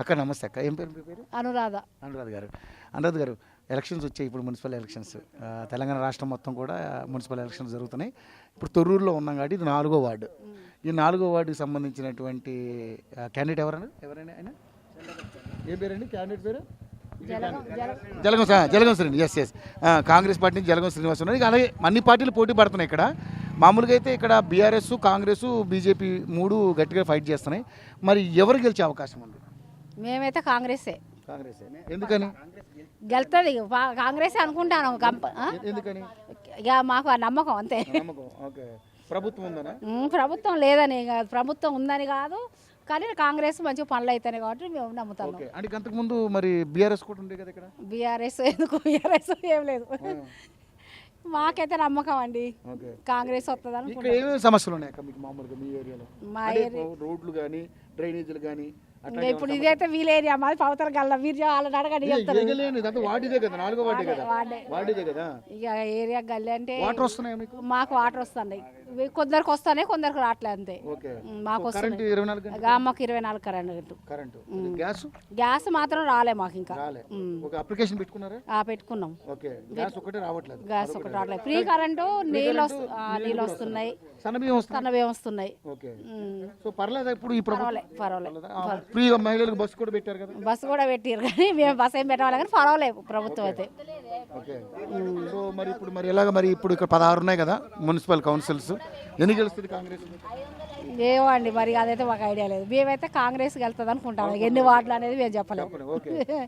అక్క నమస్తే అక్క. ఏం పేరు మీ పేరు? అనురాధ. అనురాధ గారు ఎలక్షన్స్ వచ్చాయి. ఇప్పుడు మున్సిపల్ ఎలక్షన్స్ తెలంగాణ రాష్ట్రం మొత్తం కూడా మున్సిపల్ ఎలక్షన్స్ జరుగుతున్నాయి. ఇప్పుడు తొర్రూరులో ఉన్నాం కాబట్టి ఇది 4వ వార్డు. ఈ 4వ వార్డుకి సంబంధించినటువంటి క్యాండిడేట్ ఎవరైనా ఆయన ఏ పేరండి క్యాండిడేట్ పేరు? జలగం శ్రీనివాస్. ఎస్ కాంగ్రెస్ పార్టీ నుంచి జలగం శ్రీనివాస్ ఉన్నారు. ఇక అలాగే అన్ని పార్టీలు పోటీ పడుతున్నాయి ఇక్కడ. మామూలుగా అయితే ఇక్కడ బీఆర్ఎస్, కాంగ్రెస్, బీజేపీ 3 గట్టిగా ఫైట్ చేస్తున్నాయి. మరి ఎవరు గెలిచే అవకాశం ఉంది? మేమైతే కాంగ్రెసే. ఎందుకని? గెలుతుంది కాంగ్రెస్ అనుకుంటాను. ఎందుకని? ఇక మాకు ఆ నమ్మకం అంతే. ప్రభుత్వం ఉందనా? ప్రభుత్వం లేదని ప్రభుత్వం ఉందని కాదు, కానీ కాంగ్రెస్ మంచిగా పనులు అవుతాయి కాబట్టి మేము నమ్ముతాం. అంటే అంతకుముందు మరి బీఆర్ఎస్ కూడా ఉండే కదా ఇక్కడ. బీఆర్ఎస్ ఎందుకు? బీఆర్ఎస్ ఏం లేదు. మాకైతే నమ్మకం అండి కాంగ్రెస్ వస్తుందని. ఇక్కడ ఏమేమి సమస్యలు ఉన్నాయి మీకు మామూలుగా మీ ఏరియాలో? మా ఏరియా రోడ్లు కానీ డ్రైనేజీలు కానీ. ఇప్పుడు ఇదైతే వీళ్ళ ఏరియా, మాది పవతల గల్ల. మీరు వాళ్ళని అడగండి చెప్తారు. వాటిదే కదా 4వ వార్డే కదా. వాటిదే కదా. ఇక ఏరియా గల్లీ అంటే వాటర్ వస్తున్నాయి మీకు? మాకు వాటర్ వస్తున్నాయి. కొందరికి వస్తాయి, కొందరికి రావట్లే అంతే. మాకు వస్తుంది. మాకు 24 కరెంటు. గ్యాస్ మాత్రం రాలే మాకు. ఇంకా అప్లికేషన్ పెట్టుకున్నారా? పెట్టుకున్నాం. గ్యాస్ ఒకటి రావట్లేదు. ఫ్రీ కరెంటు, నీళ్ళు వస్తున్నాయి, సన్నబియ్యం వస్తున్నాయి. ఫ్రీ మహిళలకు బస్సు కూడా పెట్టారు కదా. బస్సు కూడా పెట్టారు కానీ మేము బస్సు ఏం పెట్టవాలి కానీ పర్వాలేదు ప్రభుత్వం అయితే. సో మరి ఇప్పుడు ఎలాగ మరి ఇప్పుడు ఇక్కడ 16 ఉన్నాయి కదా మున్సిపల్ కౌన్సిల్స్. ఎన్ని గెలుస్తుంది కాంగ్రెస్? ఏమో అండి మరి అదైతే మాకు ఐడియా లేదు. మేమైతే కాంగ్రెస్ గెలుస్తుంది అనుకుంటాం. ఎన్ని వార్డులు అనేది మేము చెప్పలేము.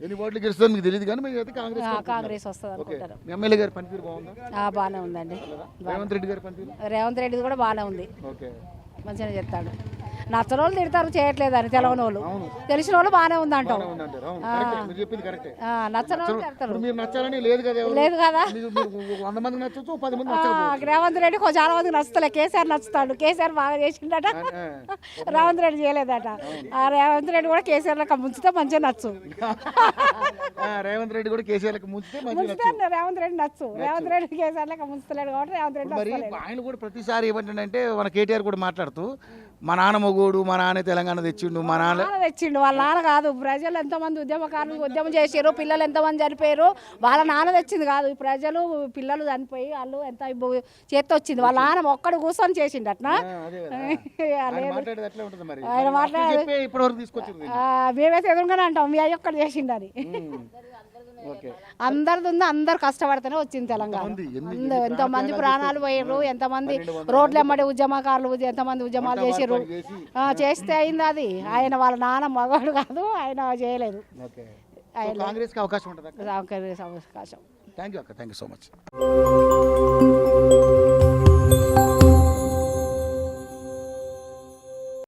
ఎన్ని వార్డులు గెలుస్తుంది మీకు తెలియదు కానీ కాంగ్రెస్ వస్తుంది అనుకుంటారు. ఎమ్మెల్యే గారి పనితీరు బాగుందా? బాగానే ఉందండి. రేవంత్ రెడ్డి గారి పనితీరు? రేవంత్ రెడ్డి కూడా బాగానే ఉంది. మంచిగా చెప్తాడు. నచ్చని వాళ్ళు తిడతారు, చేయట్లేదు అని. తెలవని వాళ్ళు, తెలిసిన వాళ్ళు బాగానే ఉంది అంటాం. నచ్చని వాళ్ళు తిడతారు. లేదు కదా. రేవంత్ రెడ్డి చాలా మందికి నచ్చుతలే. కేసీఆర్ నచ్చుతాడు. కేసీఆర్ బాగా చేసిండట, రేవంత్ రెడ్డి చేయలేదట. రేవంత్ రెడ్డి కూడా కేసీఆర్ లెక్క ముంచితే మంచిగా నచ్చు. రేవంత్ రెడ్డి కూడా కేసీఆర్ లెక్క ముంచితే రేవంత్ రెడ్డి నచ్చు. రేవంత్ రెడ్డి కేసీఆర్ లెక్క ముంచుతలేడు కాబట్టి రేవంత్ రెడ్డి. ఆయన కూడా ప్రతిసారి ఏమంటే మన కేటీఆర్ కూడా మాట్లాడుతూ మా నాన్న మొగోడు, మా నాన్న తెలంగాణ తెచ్చిండు, మా నాన్న తెచ్చిండు. వాళ్ళ నాన్న కాదు. ప్రజలు ఎంతమంది ఉద్యమకారులు ఉద్యమం చేసారు, పిల్లలు ఎంతమంది చనిపోయారు, వాళ్ళ నాన్న తెచ్చింది కాదు. ప్రజలు పిల్లలు చనిపోయి వాళ్ళు ఎంత చేతి వచ్చింది. వాళ్ళ నాన్న ఒక్కడు కూర్చొని చేసిండు అట్నా. ఆయన మాట్లాడే మేమైతే ఎదురుగానే అంటాం మీ అయ్య ఒక్కడు చేసిండని. అందరిది ఉంది, అందరు కష్టపడితేనే వచ్చింది తెలంగాణ. ఎంతమంది ప్రాణాలు పోయారు, ఎంతమంది రోడ్లు ఎమ్మడి ఉద్యమకారులు ఎంతమంది ఉద్యమాలు చేసారు. చేస్తే అయింది అది. ఆయన వాళ్ళ నాన్న మగవాడు కాదు, ఆయన చేయలేదు. కాంగ్రెస్ అవకాశం. అవకాశం. థ్యాంక్ యూ అక్క. Thank you so much.